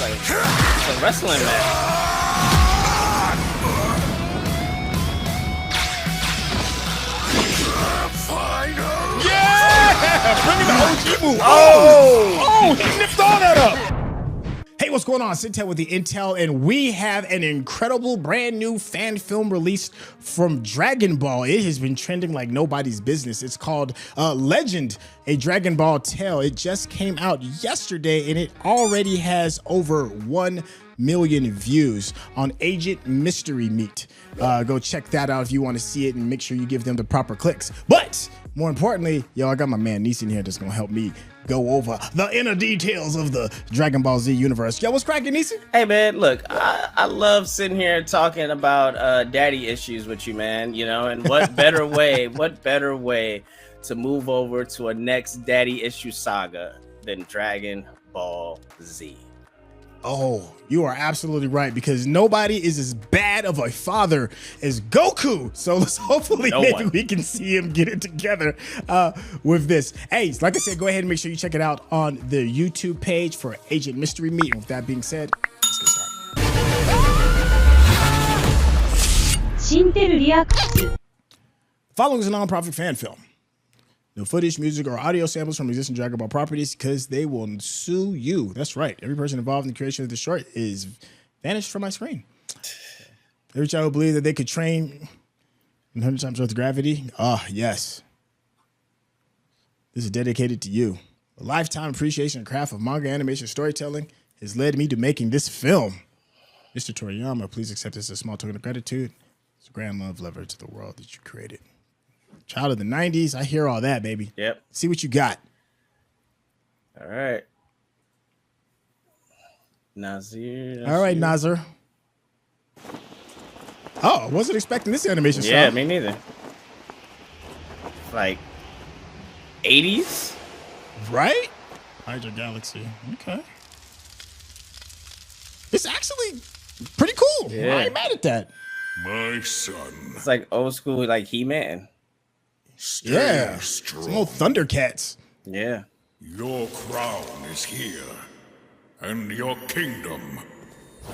It's a wrestling match. Yeah! Bring in the OG move. Oh! He nipped all that up. Hey, what's going on? Syntell with the Intel, and we have an incredible brand new fan film released from Dragon Ball. It has been trending like nobody's business. It's called Legend, a Dragon Ball tale. It just came out yesterday, and it already has over 1 million views on Agent Mystery Meat. Go check that out if you want to see it, and make sure you give them the proper clicks. But more importantly, I got my man Neesin here that's gonna help me go over the inner details of the Dragon Ball Z universe. Yo, what's cracking, Neesin? Hey man, look, I love sitting here talking about daddy issues with you, man. You know, and what better way to move over to a next daddy issue saga than Dragon Ball Z? Oh, you are absolutely right, because nobody is as bad of a father as Goku. So let's hopefully we can see him get it together with this. Hey, like I said, go ahead and make sure you check it out on the YouTube page for Agent Mystery Meat. And with that being said, let's get started. Following is a non-profit fan film. No footage, music, or audio samples from existing Dragon Ball properties, because they will sue you. That's right. Every person involved in the creation of the short is vanished from my screen. Every child who believed that they could train 100 times Earth's gravity. Yes. This is dedicated to you. A lifetime appreciation and craft of manga animation storytelling has led me to making this film. Mr. Toriyama, please accept this as a small token of gratitude. It's a grand love letter to the world that you created. Child of the 90s, I hear all that, baby. Yep. See what you got. All right. Nazir. All right, Nazir. Oh, I wasn't expecting this animation style. Yeah, me neither. Like 80s? Right? Hydra Galaxy. Okay. It's actually pretty cool. Yeah. I ain't mad at that. My son. It's like old school, like He-Man. Yeah. Strong. Some old Thundercats. Yeah. Your crown is here, and your kingdom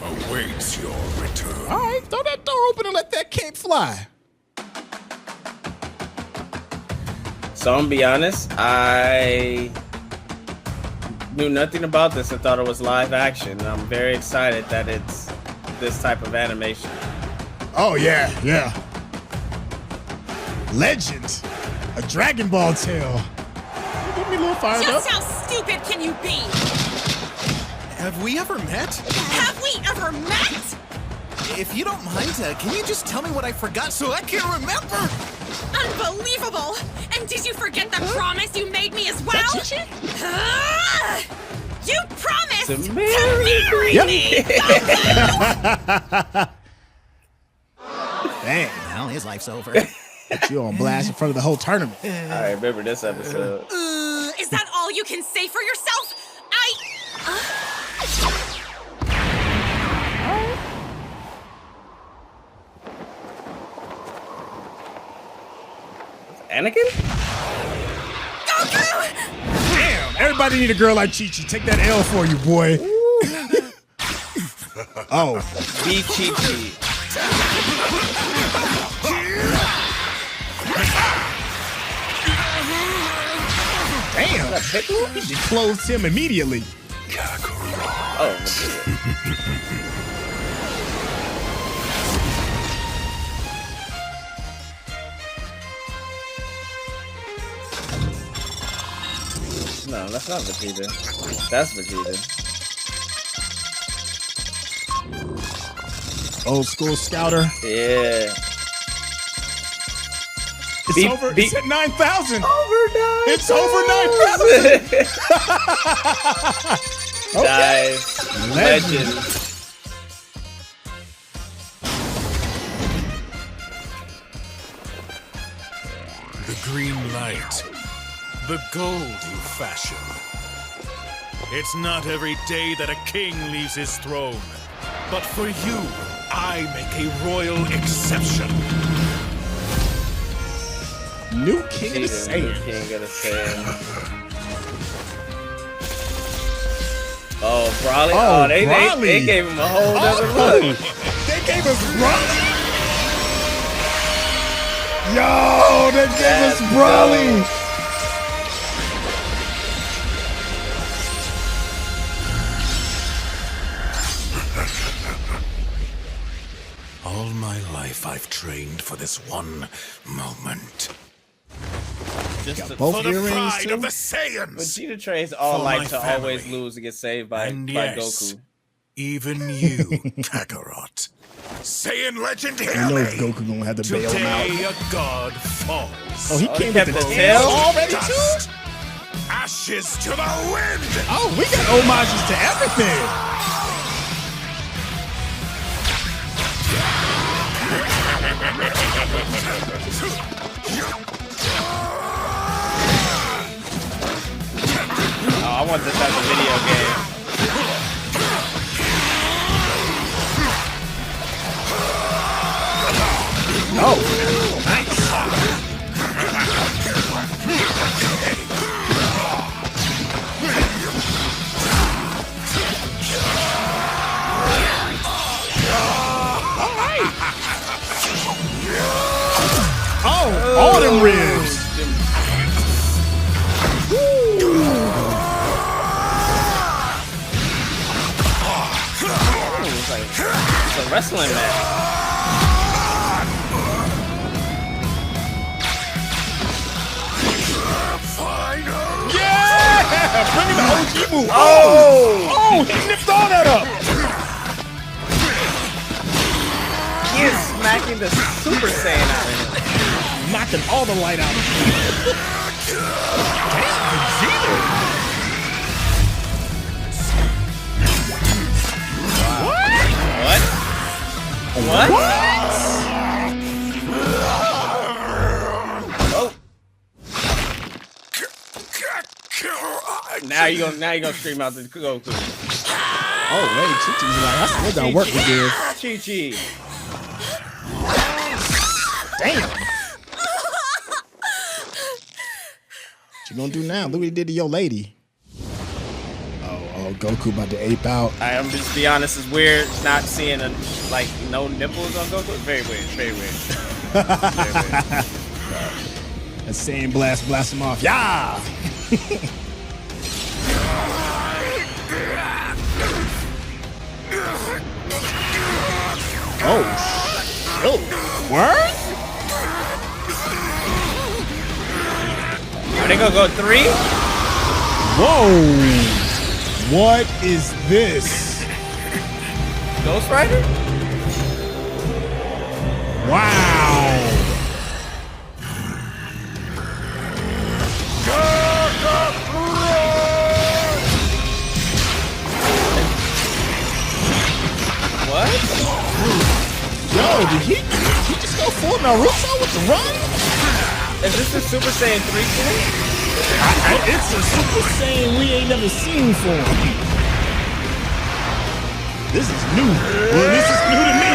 awaits your return. All right, throw that door open and let that cape fly. So I'm gonna be honest, I knew nothing about this and thought it was live action. And I'm very excited that it's this type of animation. Oh, yeah. Legend. A Dragon Ball tale. Get me a little fired Just up. how stupid can you be? Have we ever met? Have we ever met? If you don't mind, can you just tell me what I forgot so I can remember? Unbelievable! And did you forget the promise you made me as well? You promised To to marry marry me! Dang. Well, his life's over. Put you on blast in front of the whole tournament. I remember this episode. Is that all you can say for yourself? Anakin? Goku! Damn, everybody need a girl like Chi-Chi. Take that L for you, boy. Oh. Be Chi-Chi. Damn. She closed him immediately. Oh. No, that's not Vegeta. That's Vegeta. Old school scouter. Yeah. It's over. It's at 9,000. Over 9,000. It's over 9,000. Okay. Nice. Legend. The green light, the gold you fashion. It's not every day that a king leaves his throne, but for you, I make a royal exception. New King of the Saiyan. King of the Saiyan. Oh, Brawly. Oh, They Brawly. gave him a whole other Oh, look. they gave us Brawly. Yo, they gave us Brawly. All my life I've trained for this one moment. Just to, both For the earrings pride too? of the but Saiyans! Vegeta trains all For like my to always family. lose and get saved by And yes, Goku. even you, Kakarot. Saiyan legend, hear You know me! Goku gonna have to bail him out. Today a god falls. Oh, he Oh, came he with the kept the tail tail? already Dust. too? Ashes to the wind! Oh, we got homages to everything. Oh, I want this as a video game. Oh, nice. Oh, all them ribs. It's a wrestling match. Yeah! Bring in the OG move. Oh! Oh, he nipped all that up. He is smacking the Super Saiyan out of him. Knocking all the light out of him. Damn, Vegeta. What? Oh, now you gonna scream out the Goku. Oh, wait, Chi-Chi's like, I still got work to do. Chi-Chi. Damn. What you gonna do now? Look what he did to your lady. Oh, Goku about to ape out. I'm just be honest, it's weird not seeing no nipples on Goku. It's very weird. Very weird. That same blast him off. Yeah! Oh, word? Are they gonna go 3? Whoa! What is this? Ghost Rider? Wow! What? Yo, did he just go full Naruto with the run? Is this the Super Saiyan 3 form? It's a Super Saiyan we ain't never seen for him. This is new. Well, this is new to me.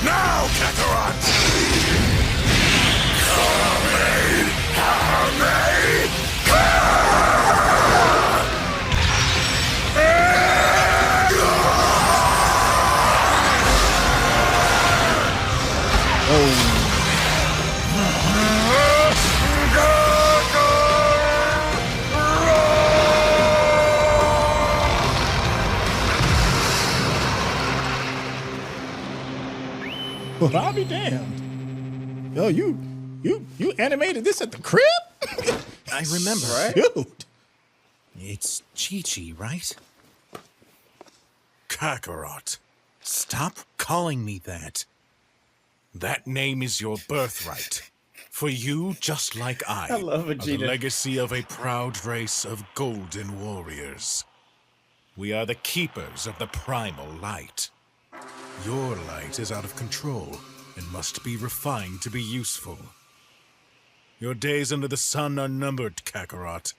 Now, Kakarot! Well, I'll be damned. Yo, you animated this at the crib? I remember. Right? Dude. It's Chi-Chi, right? Kakarot, stop calling me that. That name is your birthright. For you, just like I love are the Vegeta. legacy of a proud race of golden warriors. We are the keepers of the primal light. Your light is out of control and must be refined to be useful. Your days under the sun are numbered, Kakarot.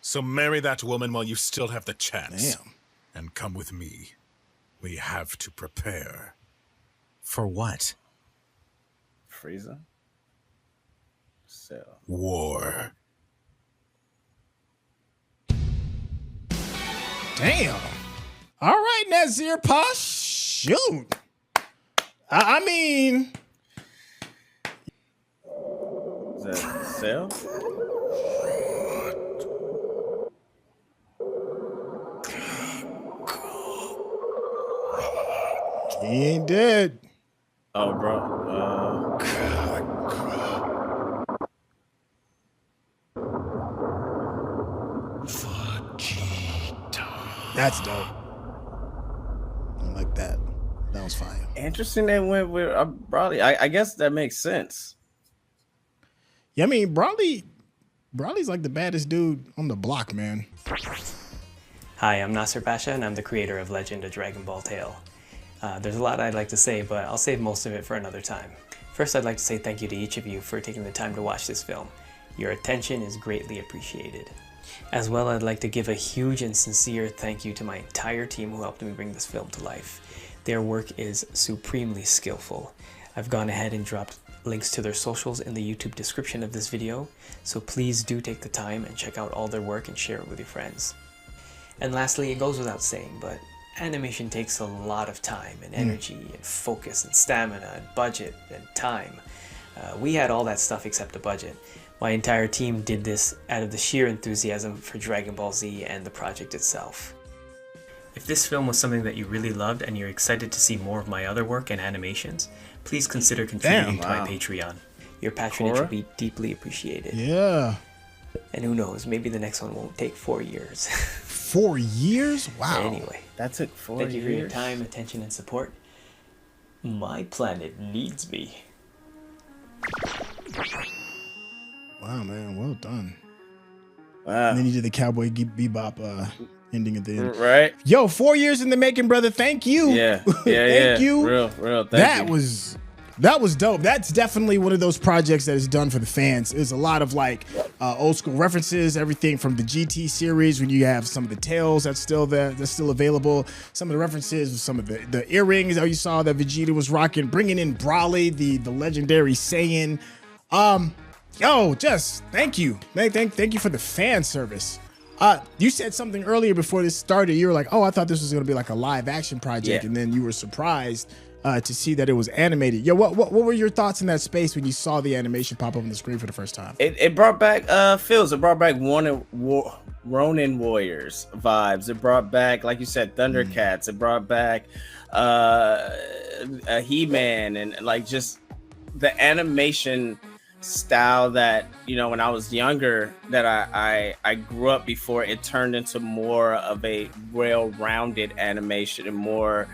So marry that woman while you still have the chance. Damn. And come with me. We have to prepare. For what? Frieza. Cell. War. Damn. All right, Nazir Posh. Shoot. I mean, Is that sale? he ain't dead. Oh, bro. That's dope. I like that. That was fire. Interesting they went with Broly. I guess that makes sense. Yeah, I mean, Broly's like the baddest dude on the block, man. Hi, I'm Nasser Pasha, and I'm the creator of Legend of Dragon Ball Tale. There's a lot I'd like to say, but I'll save most of it for another time. First, I'd like to say thank you to each of you for taking the time to watch this film. Your attention is greatly appreciated. As well, I'd like to give a huge and sincere thank you to my entire team who helped me bring this film to life. Their work is supremely skillful. I've gone ahead and dropped links to their socials in the YouTube description of this video, so please do take the time and check out all their work and share it with your friends. And lastly, it goes without saying, but animation takes a lot of time and energy and focus and stamina and budget and time. We had all that stuff except a budget. My entire team did this out of the sheer enthusiasm for Dragon Ball Z and the project itself. If this film was something that you really loved and you're excited to see more of my other work and animations, please consider contributing to my Patreon. Your patronage will be deeply appreciated. Yeah. And who knows, maybe the next one won't take 4 years. 4 years? Wow. Anyway, That took 4 years. thank you for your time, attention, and support. My planet needs me. Wow, man. Well done. Wow. And then you did the Cowboy Bebop ending at the end. Right? Yo, 4 years in the making, brother. Thank you. Yeah. Thank you. Real. That was dope. That's definitely one of those projects that is done for the fans. There's a lot of like old school references, everything from the GT series when you have some of the tails that's still there, that's still available. Some of the references, some of the earrings that you saw that Vegeta was rocking, bringing in Broly, the legendary Saiyan. Yo, just thank you. Thank you for the fan service. You said something earlier before this started. You were like, oh, I thought this was going to be like a live action project. Yeah. And then you were surprised to see that it was animated. Yo, what were your thoughts in that space when you saw the animation pop up on the screen for the first time? It brought back feels. It brought back Ronin Warriors vibes. It brought back, like you said, Thundercats. It brought back a He-Man and like just the animation style that, you know, when I was younger, that I grew up before it turned into more of a well-rounded animation and more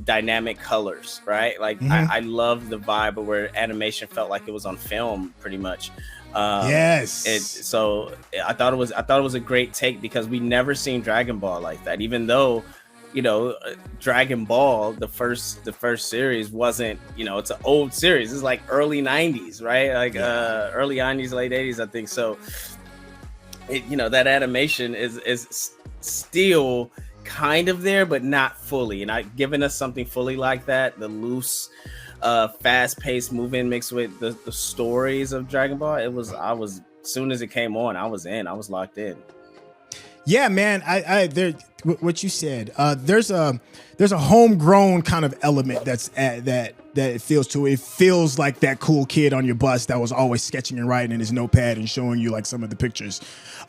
dynamic colors, right? Like I love the vibe of where animation felt like it was on film pretty much. Yes. So I thought it was a great take because we never seen Dragon Ball like that, even though, you know, Dragon Ball, the first series wasn't, you know, it's an old series. It's like early 90s, right? Like early 90s, late 80s, I think. So, you know, that animation is still kind of there, but not fully. And giving us something fully like that, the loose, fast-paced movement mixed with the stories of Dragon Ball, as soon as it came on, I was in. I was locked in. Yeah, man. What you said. There's a homegrown kind of element that it feels to it. It feels like that cool kid on your bus that was always sketching and writing in his notepad and showing you like some of the pictures.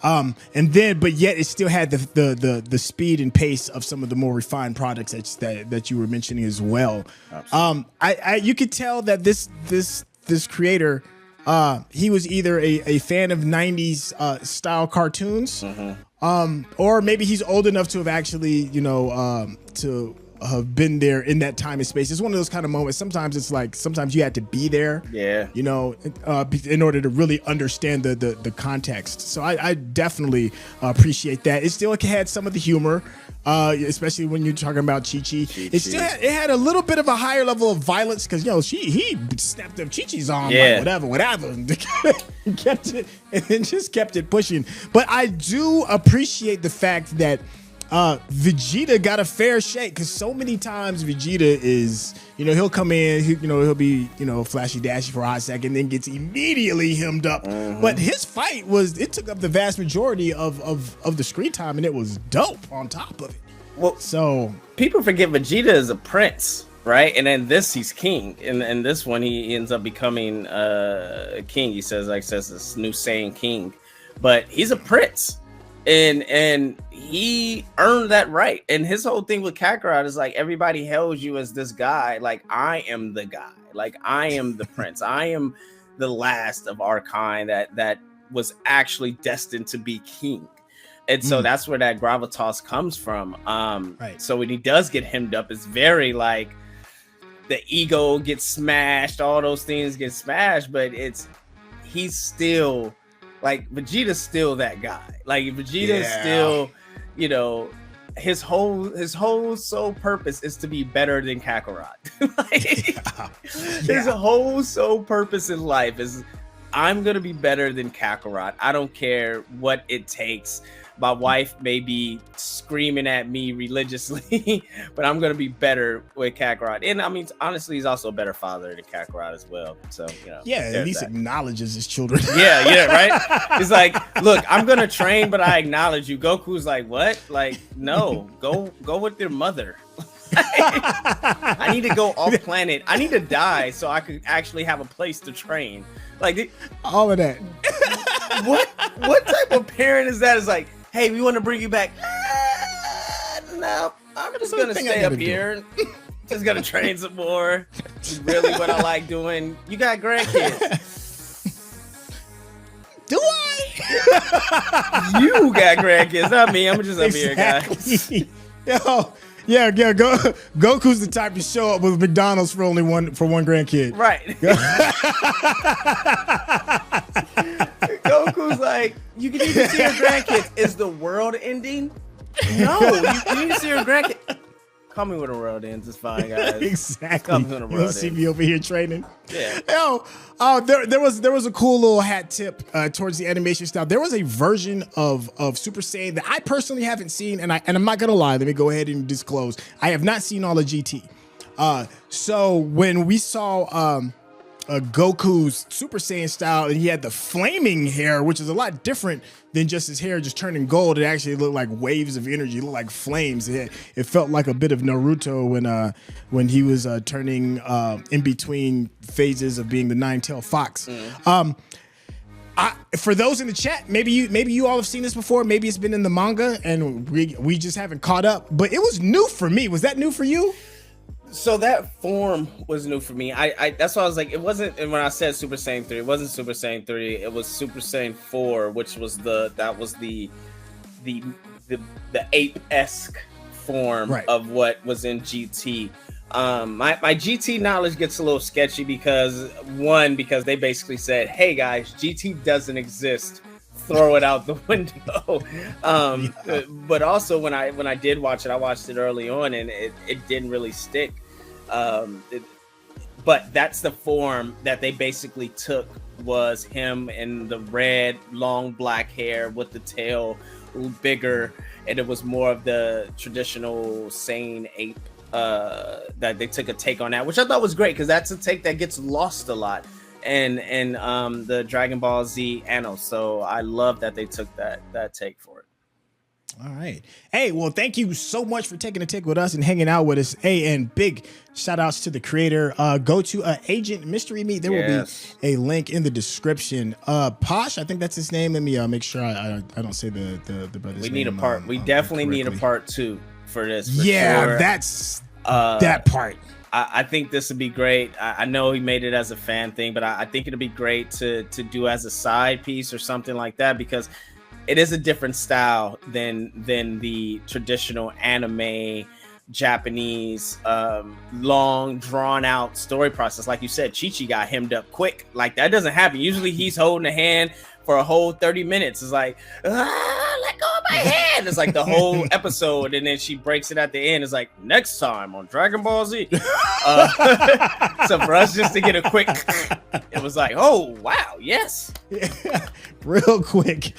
But yet it still had the speed and pace of some of the more refined products that you were mentioning as well. You could tell that this creator, he was either a fan of 90s style cartoons, or maybe he's old enough to have actually, to have been there in that time and space. It's one of those kind of moments. Sometimes you had to be there, in order to really understand the context. So I definitely appreciate that. It still had some of the humor, especially when you're talking about Chi-Chi. It had a little bit of a higher level of violence because he snapped up Chi-Chi's arm, like whatever, and kept it pushing. But I do appreciate the fact that Vegeta got a fair shake because so many times Vegeta is, he'll come in, he'll be, flashy dashy for a hot second, then gets immediately hemmed up. But his fight it took up the vast majority of the screen time, and it was dope on top of it. Well, so people forget Vegeta is a prince, right? And then he's king. And this one, he ends up becoming a king. He says this new Saiyan king, but he's a prince. And he earned that right. And his whole thing with Kakarot is like, everybody hails you as this guy. Like, I am the guy. Like, I am the prince. I am the last of ARCANE that was actually destined to be king. And so that's where that gravitas comes from. Right. So when he does get hemmed up, it's very like the ego gets smashed, all those things get smashed, but he's still like Vegeta's still that guy. Like Vegeta is still, his whole sole purpose is to be better than Kakarot. His whole sole purpose in life is I'm gonna be better than Kakarot. I don't care what it takes. My wife may be screaming at me religiously, but I'm going to be better with Kakarot. And I mean, honestly, he's also a better father than Kakarot as well. So, at least acknowledges his children. Yeah, right? He's like, look, I'm going to train, but I acknowledge you. Goku's like, what? Like, no, go with your mother. I need to go off planet. I need to die so I could actually have a place to train. Like, all of that. What type of parent is that? Is like, hey, we want to bring you back. No, I'm just gonna stay up here. Just gonna train some more. It's really what I like doing. You got grandkids. Do I? You got grandkids, not me. I'm just up here, guys. Goku's the type to show up with McDonald's for one grandkid. Right. Goku's like, you can even see your grandkids. Is the world ending? No, you need to see your grandkids. Call me when the world ends. It's fine, guys. Exactly. Call me when the world see me over here training. Yeah. There was a cool little hat tip towards the animation style. There was a version of Super Saiyan that I personally haven't seen, and I'm not gonna lie. Let me go ahead and disclose. I have not seen all of GT. So when we saw Goku's Super Saiyan style, and he had the flaming hair, which is a lot different than just his hair just turning gold. It actually looked like waves of energy. It looked like flames. It felt like a bit of Naruto when he was turning in between phases of being the nine-tailed fox. For those in the chat, maybe you all have seen this before. Maybe it's been in the manga and we just haven't caught up. But it was new for me. Was that new for you? So that form was new for me. I that's why I was like, it wasn't. And when I said Super Saiyan 3, it wasn't Super Saiyan 3. It was Super Saiyan 4, which was the ape-esque form of what was in GT. My GT knowledge gets a little sketchy because they basically said, hey guys, GT doesn't exist. Throw it out the window. But also when I did watch it, I watched it early on and it didn't really stick. But that's the form that they basically took, was him in the red long black hair with the tail a little bigger, and it was more of the traditional Saiyan ape. That they took a take on that, which I thought was great because that's a take that gets lost a lot in the Dragon Ball Z annals. So I love that they took that take for it. All right. Hey, well, thank you so much for taking a take with us and hanging out with us. Hey, and big shout outs to the creator. Go to Agent Mystery Meat. There will be a link in the description. Posh, I think that's his name. Let me make sure I don't say the brother's name. We need a part. We definitely need a part 2 for this. Sure. That's that part. I think this would be great. I know he made it as a fan thing, but I think it'd be great to do as a side piece or something like that, because it is a different style than the traditional anime Japanese long drawn out story process. Like you said, Chi-Chi got hemmed up quick. Like that doesn't happen. Usually he's holding a hand for a whole 30 minutes. It's like, let go of my hand. It's like the whole episode, and then she breaks it at the end. It's like, next time on Dragon Ball Z. So for us just to get a quick, it was like, oh wow, yes. Real quick.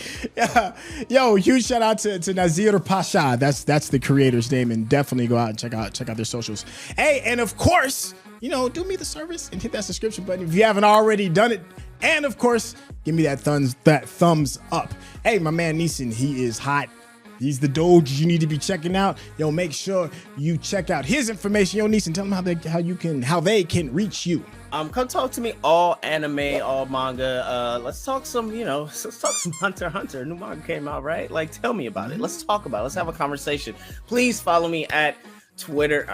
Yo, huge shout out to Nazir Pasha. That's the creator's name, and definitely go out and check out their socials. Hey, and of course, do me the service and hit that subscription button if you haven't already done it. And of course, give me that thumbs up. Hey, my man Neesin, he is hot. He's the Doge you need to be checking out. Yo, make sure you check out his information. Yo, Neesin, tell them how they can reach you. Come talk to me, all anime, all manga. Let's talk some Hunter x Hunter. New manga came out, right? Like, tell me about it. Let's talk about it. Let's have a conversation. Please follow me at Twitter.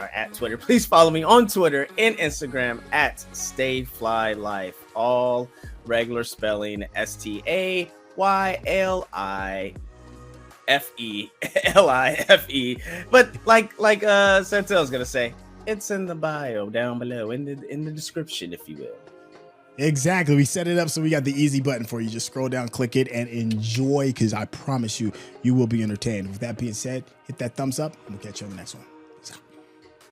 Please follow me on Twitter and Instagram at StayFlyLife. All regular spelling, StayLife. But like Syntell's gonna say, it's in the bio down below in the description, if you will. Exactly. We set it up so we got the easy button for you. Just scroll down, click it, and enjoy, because I promise you will be entertained. With that being said, hit that thumbs up, and we'll catch you on the next one.